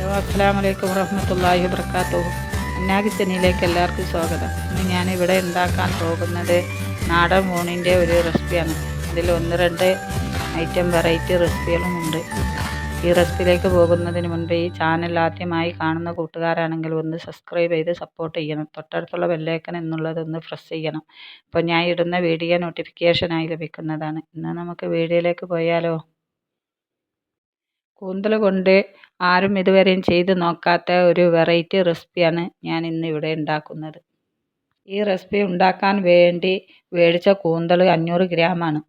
Hello, അസ്സലാമലൈക്കും വറഹ്മത്തുള്ളാഹി വബറകാതുഹു. അന്നാ കിച്ചണിലേക്ക് എല്ലാവർക്കും സ്വാഗതം. ഇന്ന് ഞാനിവിടെ ഉണ്ടാക്കാൻ പോകുന്നത് നാടൻ ഊണിൻ്റെ ഒരു റെസിപ്പിയാണ്. അതിൽ ഒന്ന് രണ്ട് ഐറ്റം വെറൈറ്റി റെസിപ്പികളുമുണ്ട്. ഈ റെസിപ്പിയിലേക്ക് പോകുന്നതിന് മുൻപ് ഈ ചാനൽ ആദ്യമായി കാണുന്ന കൂട്ടുകാരാണെങ്കിൽ ഒന്ന് സബ്സ്ക്രൈബ് ചെയ്ത് സപ്പോർട്ട് ചെയ്യണം. തൊട്ടടുത്തുള്ള ബെല്ലൈക്കൺ എന്നുള്ളതൊന്ന് പ്രസ് ചെയ്യണം. അപ്പോൾ ഞാൻ ഇടുന്ന വീഡിയോ നോട്ടിഫിക്കേഷനായി ലഭിക്കുന്നതാണ്. ഇന്ന് നമുക്ക് വീഡിയോയിലേക്ക് പോയാലോ. കൂന്തൽ കൊണ്ട് ആരും ഇതുവരെയും ചെയ്ത് നോക്കാത്ത ഒരു വെറൈറ്റി റെസിപ്പിയാണ് ഞാൻ ഇന്ന് ഇവിടെ ഉണ്ടാക്കുന്നത്. ഈ റെസിപ്പി ഉണ്ടാക്കാൻ വേണ്ടി മേടിച്ച കൂന്തൽ 500 ഗ്രാമാണ്.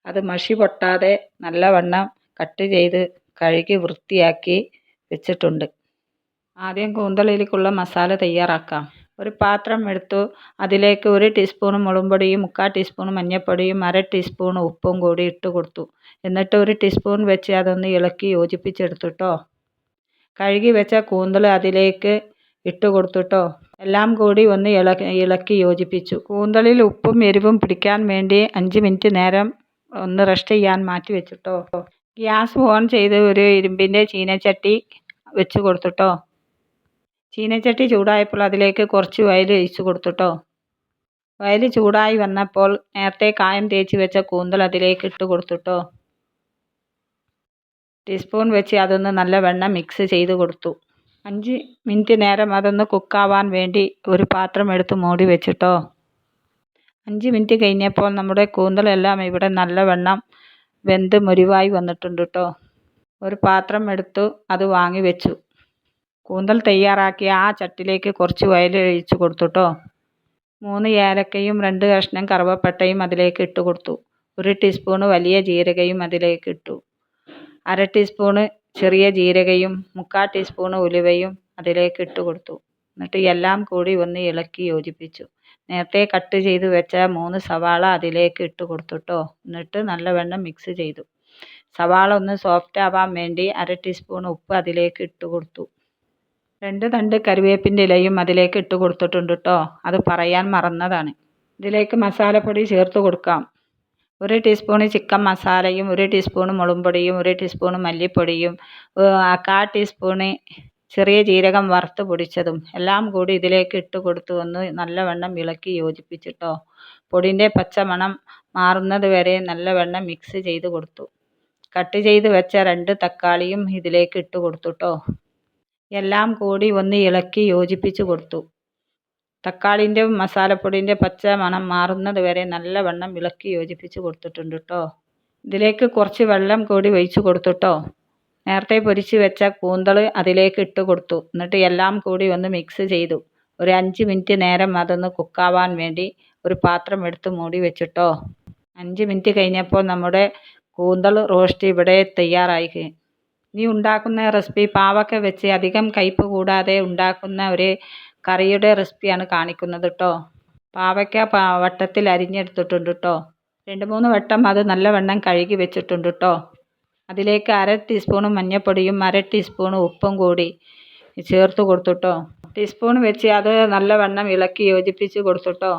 അത് മഷി പൊട്ടാതെ നല്ലവണ്ണം കട്ട് ചെയ്ത് കഴുകി വൃത്തിയാക്കി വെച്ചിട്ടുണ്ട്. ആദ്യം കൂന്തലിലേക്കുള്ള മസാല തയ്യാറാക്കാം. ഒരു പാത്രം എടുത്തു. അതിലേക്ക് 1 ടീസ്പൂൺ മുളക് പൊടിയും 3/4 ടീസ്പൂൺ മഞ്ഞൾപ്പൊടിയും 1/2 ടീസ്പൂൺ ഉപ്പും കൂടി ഇട്ട് കൊടുത്തു. എന്നിട്ട് 1 ടീസ്പൂൺ വെച്ച് അതൊന്ന് ഇളക്കി യോജിപ്പിച്ചെടുത്തുട്ടോ. കഴുകി വെച്ച കൂന്തൽ അതിലേക്ക് ഇട്ട് കൊടുത്തുട്ടോ. എല്ലാം കൂടി ഒന്ന് ഇളക്കി യോജിപ്പിച്ചു. കൂന്തലിൽ ഉപ്പും എരിവും പിടിക്കാൻ വേണ്ടി 5 മിനിറ്റ് നേരം ഒന്ന് റെസ്റ്റ് ചെയ്യാൻ മാറ്റി വെച്ചിട്ടോ. ഗ്യാസ് ഓൺ ചെയ്ത് ഒരു ഇരുമ്പിൻ്റെ ചീനച്ചട്ടി വെച്ച് കൊടുത്തുട്ടോ. ചീനച്ചട്ടി ചൂടായപ്പോൾ അതിലേക്ക് കുറച്ച് ഓയിൽ ഒഴിച്ച് കൊടുത്തുട്ടോ. ഓയിൽ ചൂടായി വന്നപ്പോൾ നേരത്തെ കായം തേച്ച് വെച്ച കൂന്തൽ അതിലേക്ക് ഇട്ട് കൊടുത്തുട്ടോ. ടീസ്പൂൺ വെച്ച് അതൊന്ന് നല്ലവണ്ണം മിക്സ് ചെയ്ത് കൊടുത്തു. 5 മിനിറ്റ് നേരം അതൊന്ന് കുക്കാവാൻ വേണ്ടി ഒരു പാത്രം എടുത്ത് മൂടി വെച്ചിട്ടോ. 5 മിനിറ്റ് കഴിഞ്ഞപ്പോൾ നമ്മുടെ കൂന്തലെല്ലാം ഇവിടെ നല്ലവണ്ണം വെന്ത് മുരിവായി വന്നിട്ടുണ്ട് കേട്ടോ. ഒരു പാത്രം എടുത്തു അത് വാങ്ങി വെച്ചു. കൂന്തൽ തയ്യാറാക്കിയ ആ ചട്ടിലേക്ക് കുറച്ച് ഓയിൽ ഒഴിച്ച് കൊടുത്തുട്ടോ. 3 ഏലക്കയും 2 കഷ്ണം കറുവപ്പട്ടയും അതിലേക്ക് ഇട്ട് കൊടുത്തു. 1 ടീസ്പൂൺ വലിയ ജീരകയും അതിലേക്ക് ഇട്ടു. 1/2 ടീസ്പൂൺ ചെറിയ ജീരകയും 3/4 ടീസ്പൂൺ ഉലുവയും അതിലേക്ക് ഇട്ട് കൊടുത്തു. എന്നിട്ട് എല്ലാം കൂടി ഒന്ന് ഇളക്കി യോജിപ്പിച്ചു. നേരത്തെ കട്ട് ചെയ്ത് വെച്ച 3 സവാള അതിലേക്ക് ഇട്ട് കൊടുത്തുട്ടോ. എന്നിട്ട് നല്ലവണ്ണം മിക്സ് ചെയ്തു. സവാള ഒന്ന് സോഫ്റ്റ് ആവാൻ വേണ്ടി 1/2 ടീസ്പൂൺ ഉപ്പ് അതിലേക്ക് ഇട്ട് കൊടുത്തു. 2 തണ്ട് കറിവേപ്പിൻ്റെ ഇലയും അതിലേക്ക് ഇട്ട് കൊടുത്തിട്ടുണ്ട് കേട്ടോ. അത് പറയാൻ മറന്നതാണ്. ഇതിലേക്ക് മസാലപ്പൊടി ചേർത്ത് കൊടുക്കാം. 1 ടീസ്പൂൺ ചിക്കൻ മസാലയും 1 ടീസ്പൂൺ മുളക് പൊടിയും 1 ടീസ്പൂൺ മല്ലിപ്പൊടിയും 1/4 ടീസ്പൂൺ ചെറിയ ജീരകം വറുത്ത് പൊടിച്ചതും എല്ലാം കൂടി ഇതിലേക്ക് ഇട്ട് കൊടുത്ത് ഒന്ന് നല്ലവണ്ണം ഇളക്കി യോജിപ്പിച്ചിട്ടോ. പൊടിൻ്റെ പച്ചമണം മാറുന്നത് വരെ നല്ലവണ്ണം മിക്സ് ചെയ്ത് കൊടുത്തു. കട്ട് ചെയ്ത് വെച്ച 2 തക്കാളിയും ഇതിലേക്ക് ഇട്ട് കൊടുത്തുട്ടോ. എല്ലാം കൂടി ഒന്ന് ഇളക്കി യോജിപ്പിച്ച് കൊടുത്തു. തക്കാളിൻ്റെ മസാലപ്പൊടിൻ്റെ പച്ച മണം മാറുന്നത് വരെ നല്ലവണ്ണം ഇളക്കി യോജിപ്പിച്ച് കൊടുത്തിട്ടുണ്ട് കേട്ടോ. ഇതിലേക്ക് കുറച്ച് വെള്ളം കൂടി ഒഴിച്ച് കൊടുത്തുട്ടോ. നേരത്തെ പൊരിച്ച് വെച്ച കൂന്തൽ അതിലേക്ക് ഇട്ട് കൊടുത്തു. എന്നിട്ട് എല്ലാം കൂടി ഒന്ന് മിക്സ് ചെയ്തു. ഒരു 5 മിനിറ്റ് നേരം അതൊന്ന് കുക്കാവാൻ വേണ്ടി ഒരു പാത്രം എടുത്ത് മൂടി വെച്ചിട്ടോ. 5 മിനിറ്റ് കഴിഞ്ഞപ്പോൾ നമ്മുടെ കൂന്തൽ റോസ്റ്റ് ഇവിടെ തയ്യാറായി. ഇനി ഉണ്ടാക്കുന്ന റെസിപ്പി പാവക്ക വെച്ച് അധികം കയ്പ്പ് കൂടാതെ ഉണ്ടാക്കുന്ന ഒരു കറിയുടെ റെസിപ്പിയാണ് കാണിക്കുന്നത് കേട്ടോ. പാവയ്ക്ക വട്ടത്തിൽ അരിഞ്ഞെടുത്തിട്ടുണ്ട് കേട്ടോ. 2-3 വട്ടം അത് നല്ലവണ്ണം കഴുകി വെച്ചിട്ടുണ്ട് കേട്ടോ. അതിലേക്ക് 1/2 ടീസ്പൂൺ മഞ്ഞൾപ്പൊടിയും 1/2 ടീസ്പൂൺ ഉപ്പും കൂടി ചേർത്ത് കൊടുത്തുട്ടോ. ടീസ്പൂൺ വെച്ച് അത് നല്ലവണ്ണം ഇളക്കി യോജിപ്പിച്ച് കൊടുത്തുട്ടോ.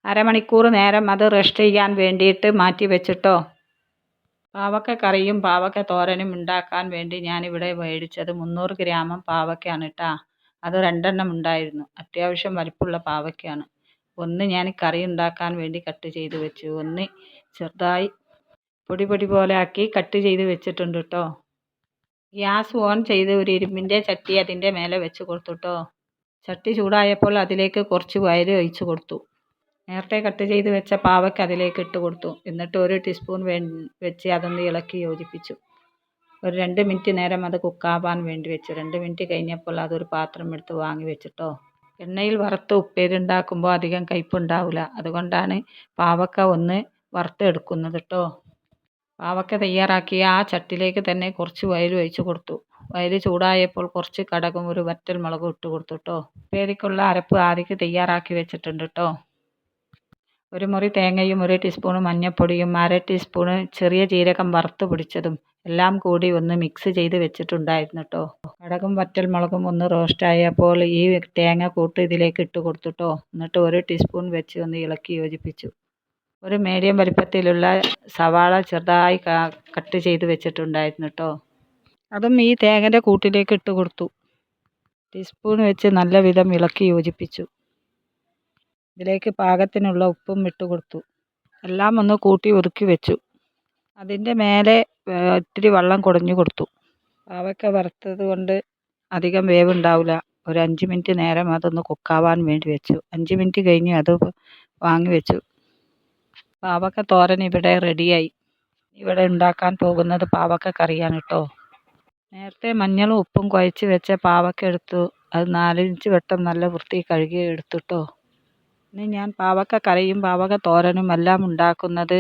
അരമണിക്കൂർ നേരം അത് റെസ്റ്റ് ചെയ്യാൻ വേണ്ടിയിട്ട് മാറ്റി വെച്ചിട്ടോ. പാവക്ക കറിയും പാവക്ക തോരനും ഉണ്ടാക്കാൻ വേണ്ടി ഞാനിവിടെ മേടിച്ചത് 300 ഗ്രാം പാവയ്ക്കാണ് കേട്ടോ. അത് 2 എണ്ണം ഉണ്ടായിരുന്നു. അത്യാവശ്യം വലിപ്പമുള്ള പാവയ്ക്കാണ്. ഒന്ന് ഞാൻ കറി ഉണ്ടാക്കാൻ വേണ്ടി കട്ട് ചെയ്ത് വെച്ചു. ഒന്ന് ചെറുതായി പൊടി പോലെ ആക്കി കട്ട് ചെയ്ത് വെച്ചിട്ടുണ്ട് കേട്ടോ. ഗ്യാസ് ഓൺ ചെയ്ത് ഒരു ഇരുമ്പിൻ്റെ ചട്ടി അതിൻ്റെ മേലെ വെച്ച് കൊടുത്തുട്ടോ. ചട്ടി ചൂടായപ്പോൾ അതിലേക്ക് കുറച്ച് ഓയിൽ ഒഴിച്ച് കൊടുത്തു. നേരത്തെ കട്ട് ചെയ്ത് വെച്ച പാവയ്ക്ക് അതിലേക്ക് ഇട്ട് കൊടുത്തു. എന്നിട്ട് 1 ടീസ്പൂൺ വെച്ച് അതൊന്ന് ഇളക്കി യോജിപ്പിച്ചു. ഒരു 2 മിനിറ്റ് നേരം അത് കുക്കാവാൻ വേണ്ടി വെച്ചു. 2 മിനിറ്റ് കഴിഞ്ഞപ്പോൾ അതൊരു പാത്രം എടുത്ത് വാങ്ങി വെച്ചിട്ടോ. എണ്ണയിൽ വറുത്ത് ഉപ്പേരി ഉണ്ടാക്കുമ്പോൾ അധികം കയ്പ്പുണ്ടാവില്ല. അതുകൊണ്ടാണ് പാവക്ക ഒന്ന് വറുത്തെടുക്കുന്നത് കേട്ടോ. പാവക്ക തയ്യാറാക്കിയ ആ ചട്ടിയിലേക്ക് തന്നെ കുറച്ച് ഓയിൽ ഒഴിച്ച് കൊടുത്തു. ഓയിൽ ചൂടായപ്പോൾ കുറച്ച് കടുകും 1 വറ്റൽ മുളകും ഇട്ട് കൊടുത്തു കേട്ടോ. ഉപ്പേരിക്കുള്ള അരപ്പ് ആദ്യം തയ്യാറാക്കി വെച്ചിട്ടുണ്ട് കേട്ടോ. 1 മുറി തേങ്ങയും 1 ടീസ്പൂൺ മഞ്ഞൾപ്പൊടിയും 1/2 ടീസ്പൂൺ ചെറിയ ജീരകം വറുത്ത് പൊടിച്ചതും എല്ലാം കൂടി ഒന്ന് മിക്സ് ചെയ്ത് വെച്ചിട്ടുണ്ടായിരുന്നു കേട്ടോ. കടുകും വറ്റൽ മുളകും ഒന്ന് റോസ്റ്റായപ്പോൾ ഈ തേങ്ങ കൂട്ട് ഇതിലേക്ക് ഇട്ട് കൊടുത്തുട്ടോ. എന്നിട്ട് 1 ടീസ്പൂൺ വെച്ച് ഒന്ന് ഇളക്കി യോജിപ്പിച്ചു. ഒരു മീഡിയം വലിപ്പത്തിലുള്ള സവാള ചെറുതായി കട്ട് ചെയ്ത് വെച്ചിട്ടുണ്ടായിരുന്നു കേട്ടോ. അതും ഈ തേങ്ങൻ്റെ കൂട്ടിലേക്ക് ഇട്ട് കൊടുത്തു. ടീസ്പൂൺ വെച്ച് നല്ല വിധം ഇളക്കി യോജിപ്പിച്ചു. ഇതിലേക്ക് പാകത്തിനുള്ള ഉപ്പും ഇട്ട് കൊടുത്തു. എല്ലാം ഒന്ന് കൂട്ടി ഒതുക്കി വെച്ചു. അതിൻ്റെ മേലെ ഇത്തിരി വെള്ളം കുടഞ്ഞു കൊടുത്തു. പാവയ്ക്ക വറുത്തത് കൊണ്ട് അധികം വേവുണ്ടാവില്ല. ഒരു 5 മിനിറ്റ് നേരം അതൊന്ന് കുക്കാവാൻ വേണ്ടി വെച്ചു. 5 മിനിറ്റ് കഴിഞ്ഞ് അത് വാങ്ങി വെച്ചു. പാവയ്ക്ക തോരൻ ഇവിടെ റെഡിയായി. ഇവിടെ ഉണ്ടാക്കാൻ പോകുന്നത് പാവയ്ക്ക കറിയാണ് കേട്ടോ. നേരത്തെ മഞ്ഞളും ഉപ്പും കുഴച്ച് വെച്ച പാവയ്ക്ക എടുത്തു. അത് 4-5 വട്ടം നല്ല വൃത്തി കഴുകി എടുത്തുട്ടോ. ഇനി ഞാൻ പാവയ്ക്ക കറിയും പാവയ്ക്ക തോരനും എല്ലാം ഉണ്ടാക്കുന്നത്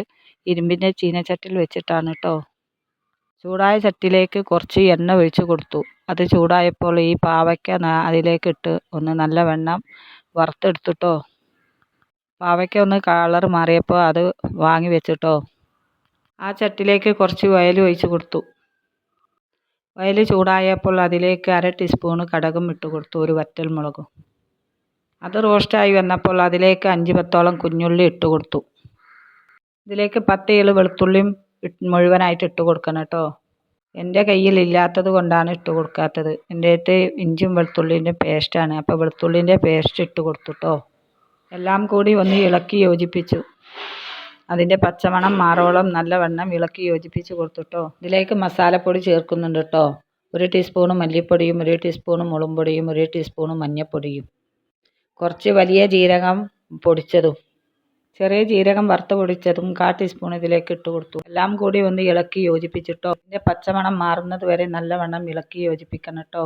ഇരുമ്പിൻ്റെ ചീനച്ചട്ടിയിൽ വെച്ചിട്ടാണ് കേട്ടോ. ചൂടായ ചട്ടിയിലേക്ക് കുറച്ച് എണ്ണ ഒഴിച്ച് കൊടുത്തു. അത് ചൂടായപ്പോൾ ഈ പാവയ്ക്ക അതിലേക്ക് ഇട്ട് ഒന്ന് നല്ലവണ്ണം വറുത്തെടുത്തുട്ടോ. പാവയ്ക്ക ഒന്ന് കളർ മാറിയപ്പോൾ അത് വാങ്ങി വെച്ചിട്ടോ. ആ ചട്ടിയിലേക്ക് കുറച്ച് ഓയിൽ ഒഴിച്ച് കൊടുത്തു. ഓയിൽ ചൂടായപ്പോൾ അതിലേക്ക് 1/2 ടീസ്പൂൺ കടുകും ഇട്ട് കൊടുത്തു. ഒരു വറ്റൽ മുളകും. അത് റോസ്റ്റായി വന്നപ്പോൾ അതിലേക്ക് 5-10ഓളം കുഞ്ഞുള്ളി ഇട്ട് കൊടുത്തു. ഇതിലേക്ക് 10 വെളുത്തുള്ളിയും മുഴുവനായിട്ട് ഇട്ട് കൊടുക്കണം കേട്ടോ. എൻ്റെ കയ്യിൽ ഇല്ലാത്തത് കൊണ്ടാണ് ഇട്ട് കൊടുക്കാത്തത്. എൻ്റെ അടുത്ത് ഇഞ്ചിയും വെളുത്തുള്ളിൻ്റെ പേസ്റ്റാണ്. അപ്പോൾ വെളുത്തുള്ളിൻ്റെ പേസ്റ്റ് ഇട്ട് കൊടുത്തു കേട്ടോ. എല്ലാം കൂടി ഒന്ന് ഇളക്കി യോജിപ്പിച്ചു. അതിൻ്റെ പച്ചമണം മാറോളം നല്ലവണ്ണം ഇളക്കി യോജിപ്പിച്ച് കൊടുത്തു കേട്ടോ. ഇതിലേക്ക് മസാലപ്പൊടി ചേർക്കുന്നുണ്ട് കേട്ടോ. 1 ടീസ്പൂൺ മല്ലിപ്പൊടിയും 1 ടീസ്പൂൺ മുളക് പൊടിയും 1 ടീസ്പൂൺ മഞ്ഞൾപ്പൊടിയും, കുറച്ച് വലിയ ജീരകം പൊടിച്ചതും ചെറിയ ജീരകം വറുത്ത് പൊടിച്ചതും 1/4 ടീസ്പൂൺ ഇതിലേക്ക് ഇട്ട് കൊടുത്തു. എല്ലാം കൂടി ഒന്ന് ഇളക്കി യോജിപ്പിച്ചിട്ടോ. ഇതിൻ്റെ പച്ചമണം മാറുന്നത് വരെ നല്ലവണ്ണം ഇളക്കി യോജിപ്പിക്കണം കേട്ടോ.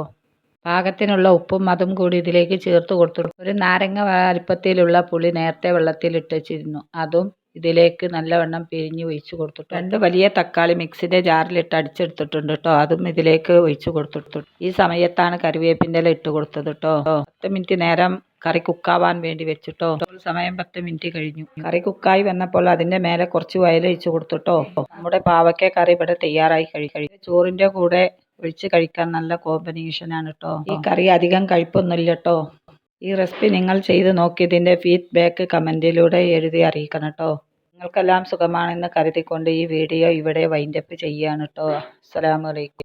പാകത്തിനുള്ള ഉപ്പും അതും കൂടി ഇതിലേക്ക് ചേർത്ത് കൊടുത്തു. ഒരു നാരങ്ങ വലിപ്പത്തിലുള്ള പുളി നേരത്തെ വെള്ളത്തിൽ ഇട്ട് വെച്ചിരുന്നു. അതും ഇതിലേക്ക് നല്ലവണ്ണം പിഴിഞ്ഞ് ഒഴിച്ച് കൊടുത്തു. 2 വലിയ തക്കാളി മിക്സിയുടെ ജാറിലിട്ട് അടിച്ചെടുത്തിട്ടുണ്ട് കേട്ടോ. അതും ഇതിലേക്ക് ഒഴിച്ച് കൊടുത്തിട്ടു. ഈ സമയത്താണ് കറിവേപ്പിൻ്റെ ഇല ഇട്ട് കൊടുത്തത് കേട്ടോ. 10 മിനിറ്റ് നേരം കറി കുക്കാവാൻ വേണ്ടി വെച്ചിട്ടോ. സമയം 10 മിനിറ്റ് കഴിഞ്ഞു. കറി കുക്കായി വന്നപ്പോൾ അതിൻ്റെ മേലെ കുറച്ച് ഓയിൽ ഒഴിച്ച് കൊടുത്തിട്ടോ. നമ്മുടെ പാവയ്ക്ക കറി ഇവിടെ തയ്യാറായി കഴിയും. ചോറിൻ്റെ കൂടെ ഒഴിച്ച് കഴിക്കാൻ നല്ല കോമ്പിനേഷനാണ് കേട്ടോ. ഈ കറി അധികം കഴിപ്പൊന്നുമില്ല കേട്ടോ. ഈ റെസിപ്പി നിങ്ങൾ ചെയ്ത് നോക്കിയതിൻ്റെ ഫീഡ്ബാക്ക് കമൻറ്റിലൂടെ എഴുതി അറിയിക്കണം കേട്ടോ. നിങ്ങൾക്കെല്ലാം സുഖമാണെന്ന് കരുതിക്കൊണ്ട് ഈ വീഡിയോ ഇവിടെ വൈൻഡപ്പ് ചെയ്യുകയാണ് കേട്ടോ. അസ്സലാമു അലൈക്കും.